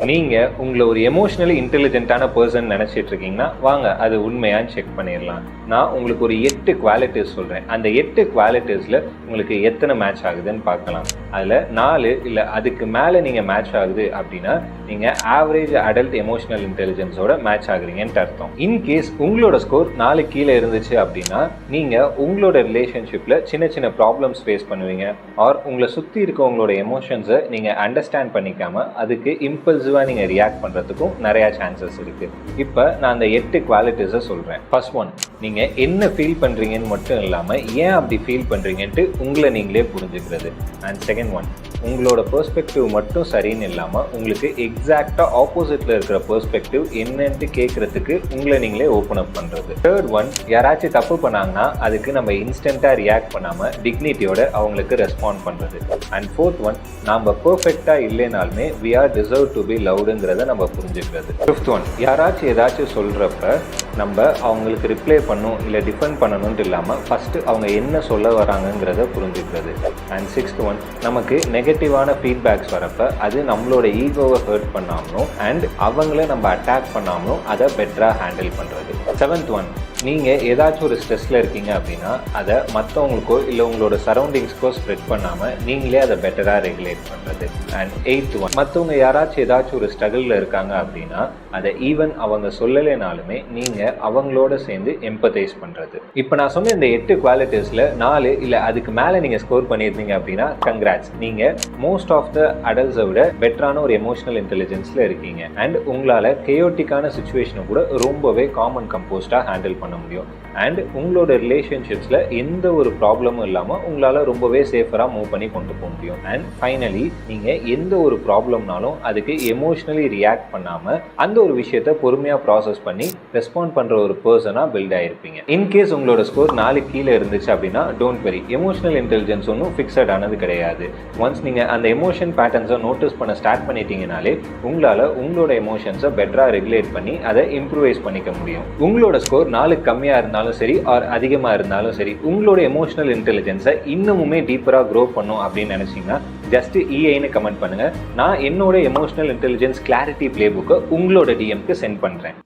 நீங்க உங்களை ஒரு எமோஷனலி இன்டெலிஜென்ட்டான பர்சன் நினைச்சிட்டு இருக்கீங்கன்னா வாங்க அது உண்மையான்னு செக் பண்ணிடலாம். நான் உங்களுக்கு ஒரு 8 குவாலிட்டிஸ் சொல்றேன். அந்த 8 குவாலிட்டிஸ்ல உங்களுக்கு எத்தனை மேட்ச் ஆகுதுன்னு பார்க்கலாம். அதுல 4 இல்ல அதுக்கு மேல நீங்க மேட்ச் ஆகுது அப்படின்னா நீங்க ஆவரேஜ் அடல்ட் எமோஷனல் இன்டெலிஜென்ஸோட மேட்ச் ஆகுறீங்கன்னு அர்த்தம். இன்கேஸ் உங்களோட ஸ்கோர் 4 கீழே இருந்துச்சு அப்படின்னா நீங்க உங்களோட ரிலேஷன்ஷிப்ல சின்ன சின்ன ப்ராப்ளம்ஸ் ஃபேஸ் பண்ணுவீங்க. ஆர் உங்களை சுத்தி இருக்கவங்களோட எமோஷன்ஸை நீங்க அண்டர்ஸ்டாண்ட் பண்ணிக்காம அதுக்கு இம்பல்சிவா நீங்க ரியாக்ட் பண்றதுக்கும் நிறைய சான்சஸ் இருக்கு. இப்போ நான் அந்த 8 குவாலிட்டிஸை சொல்றேன். ஃபர்ஸ்ட் ஒன், நீங்க என்ன ஃபீல் பண்றீங்கன்னு மட்டும் இல்லாம ஏன் அப்படி ஃபீல் பண்றீங்கன்ட்டு உங்களை நீங்களே புரிஞ்சுக்கிறது. அண்ட் செகண்ட் ஒன், உங்களோட பெர்ஸ்பெக்டிவ் மட்டும் சரின்னு இல்லாமல் உங்களுக்கு எக்ஸாக்டாக ஆப்போசிட்டில் இருக்கிற பெர்ஸ்பெக்டிவ் என்னன்ட்டு கேட்குறதுக்கு உங்களை நீங்களே ஓப்பன் அப் பண்ணுறது. தேர்ட் ஒன், யாராச்சும் தப்பு பண்ணாங்கன்னா அதுக்கு நம்ம இன்ஸ்டண்ட்டாக ரியாக்ட் பண்ணாமல் டிக்னிட்டியோட அவங்களுக்கு ரெஸ்பாண்ட் பண்ணுறது. அண்ட் ஃபோர்த் ஒன், நம்ம பர்ஃபெக்டாக இல்லைனாலுமே we are deserve to be லவ்டுங்கிறத நம்ம புரிஞ்சுக்கிறது. ஃபிஃப்த் ஒன், யாராச்சும் ஏதாச்சும் சொல்கிறப்ப நம்ம அவங்களுக்கு ரிப்ளை பண்ணும் இல்லை டிஃபெண்ட் பண்ணணும்னு இல்லாமல் ஃபஸ்ட்டு அவங்க என்ன சொல்ல வராங்கங்கிறத புரிஞ்சுக்கிறது. அண்ட் சிக்ஸ்த் ஒன், நமக்கு நெகட்டிவான ஃபீட்பேக்ஸ் வரப்போ அது நம்மளோட ஈகோவை ஹர்ட் பண்ணாமலும் அண்ட் அவங்கள நம்ம அட்டாக் பண்ணாமலும் அதை பெட்டராக ஹேண்டில் பண்ணுறது. செவன்த் ஒன், நீங்கள் ஏதாச்சும் ஒரு ஸ்ட்ரெஸ்ஸில் இருக்கீங்க அப்படின்னா அதை மற்றவங்களுக்கோ இல்லை உங்களோட சரௌண்டிங்ஸ்க்கோ ஸ்ப்ரெட் பண்ணாமல் நீங்களே அதை பெட்டராக ரெகுலேட் பண்ணுறது. அண்ட் எயித் ஒன், மற்றவங்க யாராச்சும் ஏதாச்சும் ஒரு ஸ்ட்ரகிளில் இருக்காங்க அப்படின்னா அதை ஈவன் அவங்க சொல்லலைனாலுமே நீங்கள் அவங்களோட சேர்ந்து எம்பத்தைஸ் பண்ணுறது. இப்போ நான் சொன்ன இந்த 8 குவாலிட்டிஸில் 4 இல்லை அதுக்கு மேலே நீங்கள் ஸ்கோர் பண்ணியிருந்தீங்க அப்படின்னா கங்க்ராட்ஸ், நீங்கள் மோஸ்ட் ஆஃப் த அடல்ட்ஸை விட பெட்டரான ஒரு எமோஷனல் இன்டெலிஜென்ஸில் இருக்கீங்க. அண்ட் உங்களால் கேயோட்டிக்கான சுச்சுவேஷனை கூட ரொம்பவே காமன் கம்போஸ்டாக ஹேண்டில் பண்ண முடியும். அண்ட் உங்களோட ரிலேஷன்ஷிப்ஸில் எந்த ஒரு ப்ராப்ளமும் இல்லாமல் உங்களால் ரொம்பவே சேஃபராக மூவ் பண்ணி கொண்டு போக முடியும். அண்ட் ஃபைனலி நீங்கள் எந்த ஒரு ப்ராப்ளம்னாலும் அதுக்கு எமோஷ்னலி ரியாக்ட் பண்ணாமல் அந்த ஒரு விஷயத்தை பொறுமையாக ப்ராசஸ் பண்ணி ரெஸ்பாண்ட் பண்ணுற ஒரு பர்சனாக பில்ட் ஆகிருப்பீங்க. இன்கேஸ் உங்களோட ஸ்கோர் 4 கீழே இருந்துச்சு அப்படின்னா டோன்ட் வெரி, எமோஷனல் இன்டெலிஜென்ஸ் ஒன்றும் ஃபிக்ஸட் ஆனது கிடையாது. ஒன்ஸ் நீங்கள் அந்த எமோஷன் பேட்டர்ன்ஸை நோட்டீஸ் பண்ண ஸ்டார்ட் பண்ணிட்டீங்கனாலே உங்களால் உங்களோட எமோஷன்ஸை பெட்டராக ரெகுலேட் பண்ணி அதை இம்ப்ரூவைஸ் பண்ணிக்க முடியும். உங்களோட ஸ்கோர் 4 கம்மியாக இருந்தாலும் சரி ஆர் அதிகமாக இருந்தாலும் சரி உங்களோட எமோஷனல் இன்டெலிஜென்ஸை இன்னமுமே டீப்பராக க்ரோ பண்ணும் அப்படின்னு நினச்சிங்கன்னா ஜஸ்ட் EIன்னு கமெண்ட் பண்ணுங்கள். நான் என்னோட எமோஷனல் இன்டெலிஜென்ஸ் கிளாரிட்டி பிளே புக்கை உங்களோட DMக்கு சென்ட் பண்ணுறேன்.